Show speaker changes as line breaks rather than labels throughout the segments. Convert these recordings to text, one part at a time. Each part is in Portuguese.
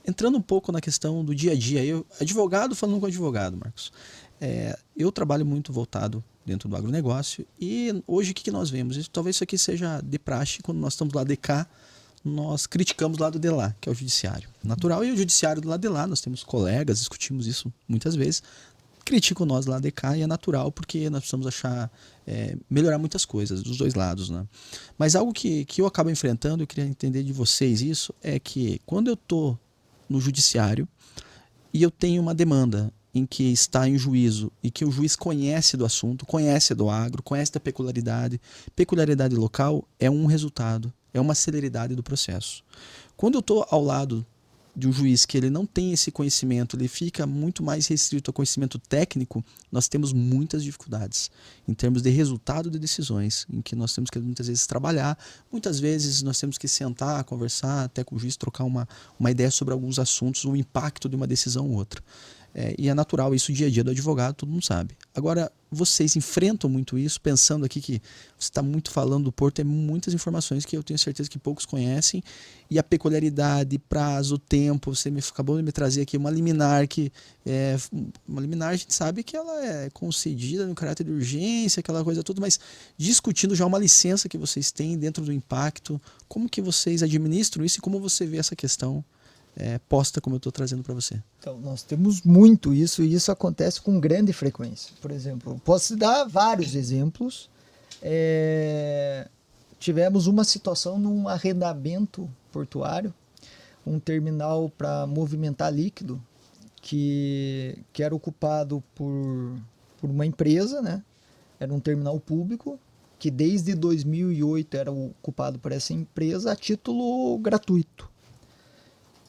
Entrando um pouco na questão do dia a dia, eu, advogado falando com advogado, Marcos, eu trabalho muito voltado dentro do agronegócio e hoje o que nós vemos? Talvez isso aqui seja de praxe, quando nós estamos do lado de cá, nós criticamos o lado de lá, que é o judiciário. Natural, e o judiciário do lado de lá, nós temos colegas, discutimos isso muitas vezes, criticam nós lá de cá e é natural porque nós precisamos achar, melhorar muitas coisas dos dois lados, né? Mas algo que eu acabo enfrentando, eu queria entender de vocês isso, é que quando eu estou no judiciário e eu tenho uma demanda em que está em juízo e que o juiz conhece do assunto, conhece do agro, conhece da peculiaridade local é um resultado, é uma celeridade do processo. Quando eu estou ao lado de um juiz que ele não tem esse conhecimento, ele fica muito mais restrito ao conhecimento técnico, nós temos muitas dificuldades em termos de resultado de decisões, em que nós temos que muitas vezes trabalhar, muitas vezes nós temos que sentar, conversar até com o juiz, trocar uma ideia sobre alguns assuntos, o impacto de uma decisão ou outra. E é natural, isso dia a dia do advogado, todo mundo sabe. Agora, vocês enfrentam muito isso, pensando aqui que você está muito falando do Porto, é muitas informações que eu tenho certeza que poucos conhecem, e a peculiaridade, prazo, tempo, você acabou de me trazer aqui uma liminar que uma liminar a gente sabe que ela é concedida no caráter de urgência, aquela coisa toda, mas discutindo já uma licença que vocês têm dentro do impacto, como que vocês administram isso e como você vê essa questão posta como eu estou trazendo para você.
Então, nós temos muito isso e isso acontece com grande frequência. Por exemplo, posso dar vários exemplos. Tivemos uma situação num arrendamento portuário, um terminal para movimentar líquido que era ocupado por uma empresa, né? Era um terminal público que desde 2008 era ocupado por essa empresa a título gratuito.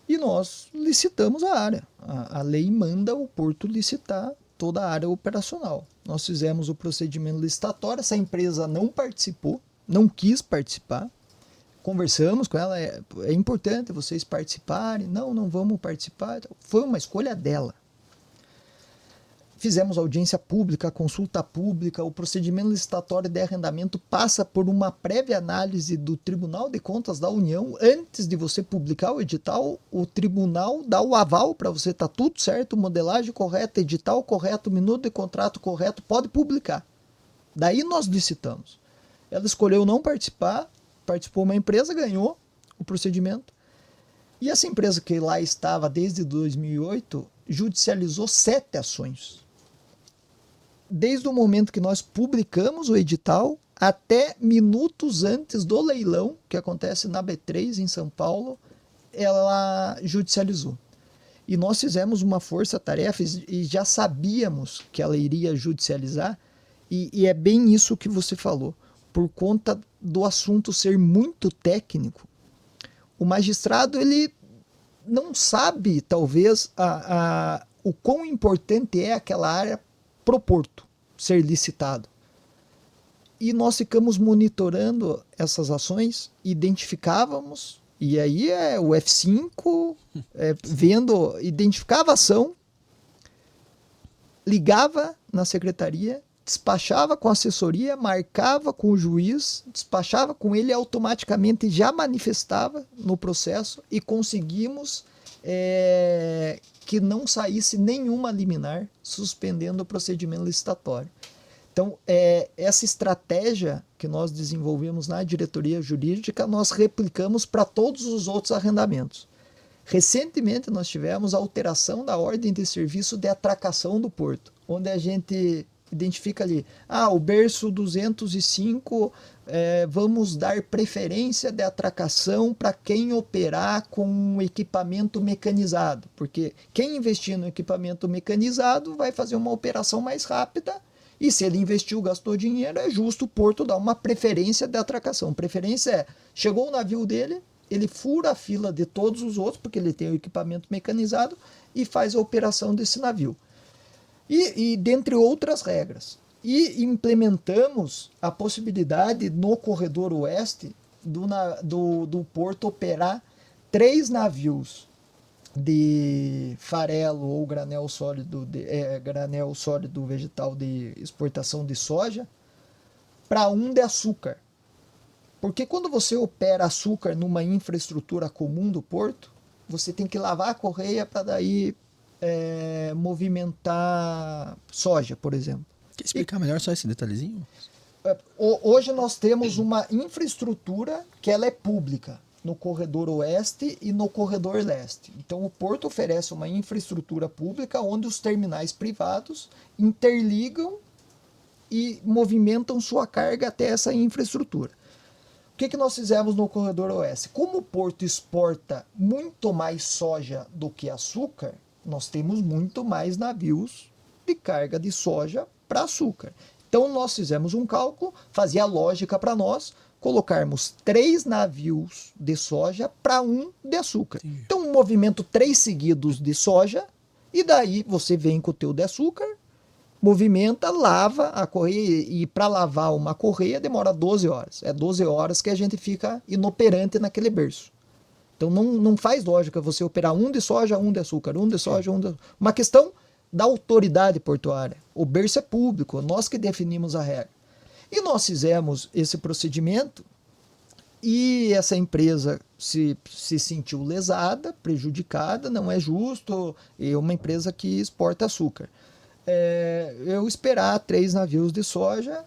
E nós licitamos a área. A lei manda o porto licitar toda a área operacional. Nós fizemos o procedimento licitatório, essa empresa não participou, não quis participar. Conversamos com ela, é importante vocês participarem. Não, não vamos participar. Foi uma escolha dela. Fizemos audiência pública, consulta pública, o procedimento licitatório de arrendamento passa por uma prévia análise do Tribunal de Contas da União. Antes de você publicar o edital, o tribunal dá o aval para você, tá tudo certo, modelagem correta, edital correto, minuto de contrato correto, pode publicar. Daí nós licitamos. Ela escolheu não participar, participou uma empresa, ganhou o procedimento. E essa empresa que lá estava desde 2008 judicializou 7 ações. Desde o momento que nós publicamos o edital até minutos antes do leilão, que acontece na B3 em São Paulo, ela judicializou. E nós fizemos uma força-tarefa e já sabíamos que ela iria judicializar, e é bem isso que você falou. Por conta do assunto ser muito técnico, o magistrado ele não sabe, talvez, o quão importante é aquela área pro porto ser licitado. E nós ficamos monitorando essas ações, identificávamos, e aí o F5, vendo, identificava a ação, ligava na secretaria, despachava com a assessoria, marcava com o juiz, despachava com ele, automaticamente já manifestava no processo e conseguimos que não saísse nenhuma liminar suspendendo o procedimento licitatório. Então, essa estratégia que nós desenvolvemos na diretoria jurídica, nós replicamos para todos os outros arrendamentos. Recentemente, nós tivemos a alteração da ordem de serviço de atracação do porto, onde a gente identifica ali, o berço 205, vamos dar preferência de atracação para quem operar com equipamento mecanizado, porque quem investir no equipamento mecanizado vai fazer uma operação mais rápida, e se ele investiu, gastou dinheiro, é justo o porto dar uma preferência de atracação. Preferência chegou o navio dele, ele fura a fila de todos os outros, porque ele tem o equipamento mecanizado, e faz a operação desse navio. E dentre outras regras. E implementamos a possibilidade no corredor oeste do porto operar 3 navios de farelo ou granel sólido vegetal de exportação de soja para um de açúcar. Porque quando você opera açúcar numa infraestrutura comum do porto, você tem que lavar a correia para daí movimentar soja, por exemplo.
Quer explicar melhor só esse detalhezinho?
Hoje nós temos uma infraestrutura que ela é pública no corredor oeste e no corredor leste. Então o porto oferece uma infraestrutura pública onde os terminais privados interligam e movimentam sua carga até essa infraestrutura. O que nós fizemos no corredor oeste? Como o porto exporta muito mais soja do que açúcar, nós temos muito mais navios de carga de soja para açúcar. Então nós fizemos um cálculo, fazia lógica para nós colocarmos 3 navios de soja para 1 de açúcar. Sim. Então um movimento 3 seguidos de soja, e daí você vem com o teu de açúcar, movimenta, lava a correia, e para lavar uma correia demora 12 horas. É 12 horas que a gente fica inoperante naquele berço. Então não faz lógica você operar 1 de soja, 1 de açúcar, 1 de soja, 1 de... Uma questão da autoridade portuária. O berço é público, nós que definimos a regra. E nós fizemos esse procedimento e essa empresa se sentiu lesada, prejudicada, não é justo, é uma empresa que exporta açúcar. Eu esperar 3 navios de soja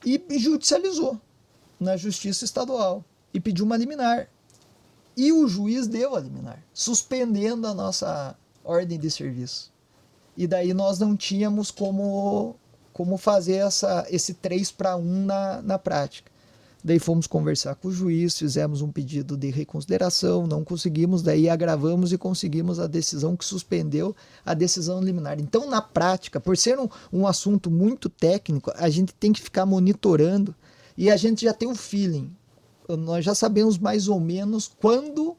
e judicializou na Justiça Estadual e pediu uma liminar. E o juiz deu a liminar, suspendendo a nossa ordem de serviço. E daí nós não tínhamos como fazer esse 3-1 na prática. Daí fomos conversar com o juiz, fizemos um pedido de reconsideração, não conseguimos, daí agravamos e conseguimos a decisão que suspendeu a decisão liminar. Então, na prática, por ser um assunto muito técnico, a gente tem que ficar monitorando e a gente já tem o feeling. Nós já sabemos mais ou menos quando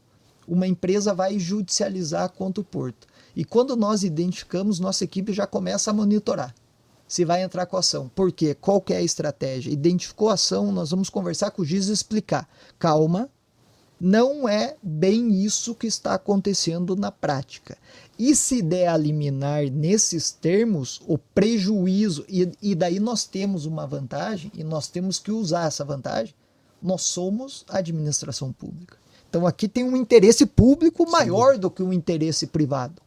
uma empresa vai judicializar contra o porto. E quando nós identificamos, nossa equipe já começa a monitorar se vai entrar com a ação. Por quê? Qual que é a estratégia? Identificou a ação, nós vamos conversar com o juiz e explicar. Calma, não é bem isso que está acontecendo na prática. E se der a liminar nesses termos, o prejuízo, e daí nós temos uma vantagem, e nós temos que usar essa vantagem, nós somos a administração pública. Então aqui tem um interesse público maior do que um interesse privado.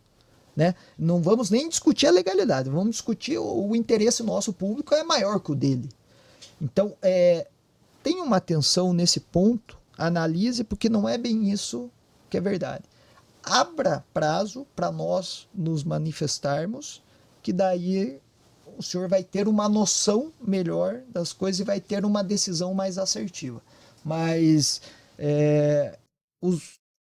Né? Não vamos nem discutir a legalidade, vamos discutir o interesse nosso público é maior que o dele. Então, tenha uma atenção nesse ponto, analise, porque não é bem isso que é verdade. Abra prazo para nós nos manifestarmos, que daí o senhor vai ter uma noção melhor das coisas e vai ter uma decisão mais assertiva. Mas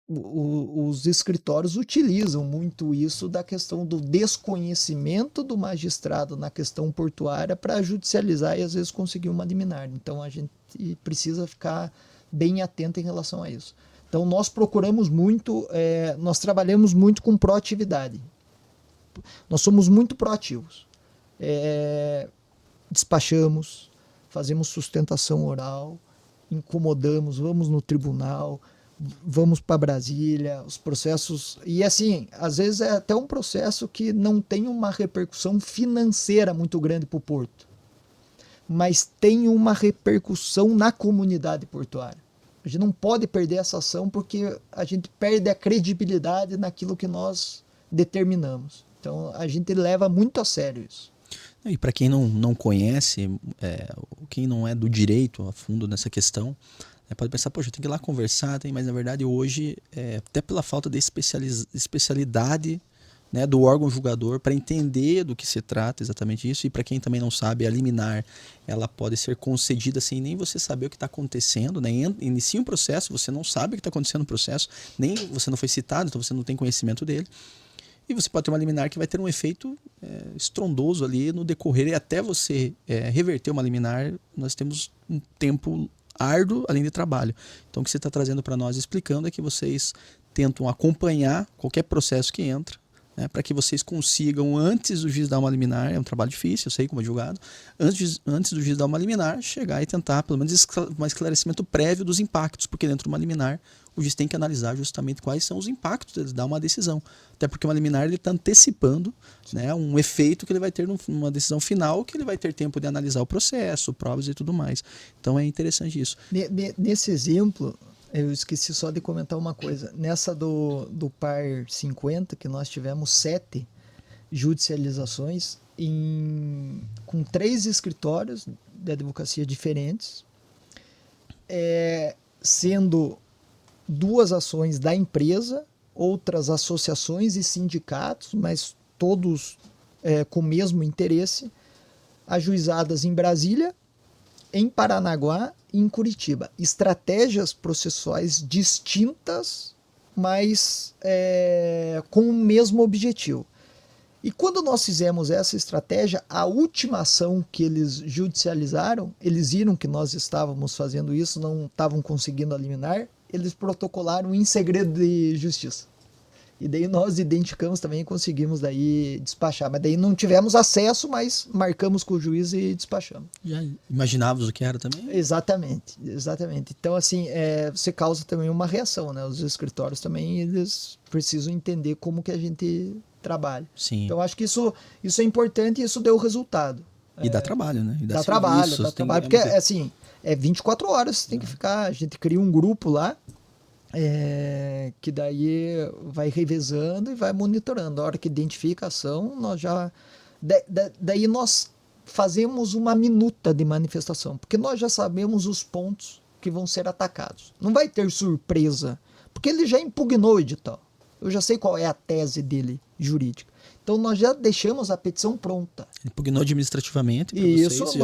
os escritórios utilizam muito isso da questão do desconhecimento do magistrado na questão portuária para judicializar e às vezes conseguir uma liminar. Então a gente precisa ficar bem atento em relação a isso. Então nós procuramos muito, nós trabalhamos muito com proatividade. Nós somos muito proativos. Despachamos, fazemos sustentação oral, incomodamos, vamos no tribunal, vamos para Brasília, os processos... E assim, às vezes é até um processo que não tem uma repercussão financeira muito grande para o porto, mas tem uma repercussão na comunidade portuária. A gente não pode perder essa ação porque a gente perde a credibilidade naquilo que nós determinamos. Então a gente leva muito a sério isso.
E para quem não conhece, quem não é do direito a fundo nessa questão, pode pensar, poxa, tem que ir lá conversar, mas na verdade hoje, até pela falta de especialidade, né, do órgão julgador para entender do que se trata exatamente isso, e para quem também não sabe, a liminar ela pode ser concedida sem nem você saber o que está acontecendo, né? Inicia um processo, você não sabe o que está acontecendo no processo, nem você não foi citado, então você não tem conhecimento dele, e você pode ter uma liminar que vai ter um efeito estrondoso ali no decorrer, e até você reverter uma liminar, nós temos um tempo árduo além de trabalho. Então o que você está trazendo para nós, explicando, é que vocês tentam acompanhar qualquer processo que entra, né, para que vocês consigam, antes do juiz dar uma liminar, é um trabalho difícil, eu sei como advogado, antes do juiz dar uma liminar, chegar e tentar pelo menos um esclarecimento prévio dos impactos, porque dentro de uma liminar o juiz tem que analisar justamente quais são os impactos de dar uma decisão, até porque uma liminar ele está antecipando, né, um efeito que ele vai ter numa decisão final, que ele vai ter tempo de analisar o processo, provas e tudo mais. Então é interessante isso.
Nesse exemplo, Eu esqueci só de comentar uma coisa. Nessa do par 50, que nós tivemos 7 judicializações com 3 escritórios de advocacia diferentes, sendo 2 ações da empresa, outras associações e sindicatos, mas todos com o mesmo interesse, ajuizadas em Brasília, em Paranaguá e em Curitiba. Estratégias processuais distintas, mas com o mesmo objetivo. E quando nós fizemos essa estratégia, a última ação que eles judicializaram, eles viram que nós estávamos fazendo isso, não estavam conseguindo eliminar, eles protocolaram em segredo de justiça. E daí nós identificamos também e conseguimos daí despachar. Mas daí não tivemos acesso, mas marcamos com o juiz e despachamos.
Já imaginávamos o que era também?
Exatamente, exatamente. Então, assim, você causa também uma reação, né? Os escritórios também, eles precisam entender como que a gente trabalha.
Sim.
Então, acho que isso é importante e isso deu resultado.
E dá trabalho, né? E
dá trabalho, porque, assim, 24 horas você tem que ficar, a gente cria um grupo lá, que daí vai revezando e vai monitorando. A hora que identifica a ação, nós já... Daí nós fazemos uma minuta de manifestação, porque nós já sabemos os pontos que vão ser atacados. Não vai ter surpresa, porque ele já impugnou o edital. Eu já sei qual é a tese dele jurídica. Então nós já deixamos a petição pronta.
Impugnou administrativamente para
isso,
vocês,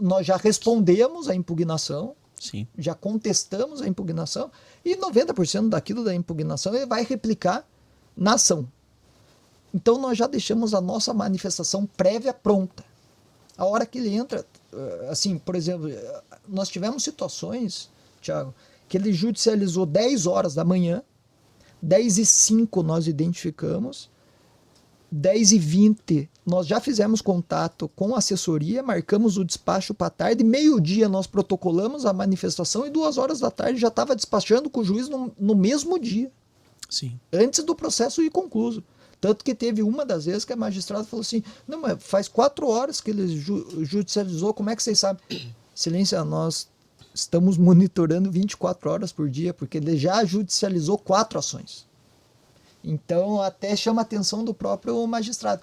nós já respondemos a impugnação.
Sim.
Já contestamos a impugnação e 90% daquilo da impugnação ele vai replicar na ação. Então nós já deixamos a nossa manifestação prévia pronta. A hora que ele entra, assim, por exemplo, nós tivemos situações, Thiago, que ele judicializou 10 horas da manhã, 10h05 nós identificamos, 10h20 nós já fizemos contato com a assessoria, marcamos o despacho para tarde, meio-dia nós protocolamos a manifestação e 2 horas da tarde já estava despachando com o juiz no mesmo dia.
Sim.
Antes do processo ir concluído. Tanto que teve uma das vezes que a magistrada falou assim, não, mas faz 4 horas que ele judicializou, como é que vocês sabem? Silêncio, nós estamos monitorando 24 horas por dia, porque ele já judicializou 4 ações. Então, até chama a atenção do próprio magistrado.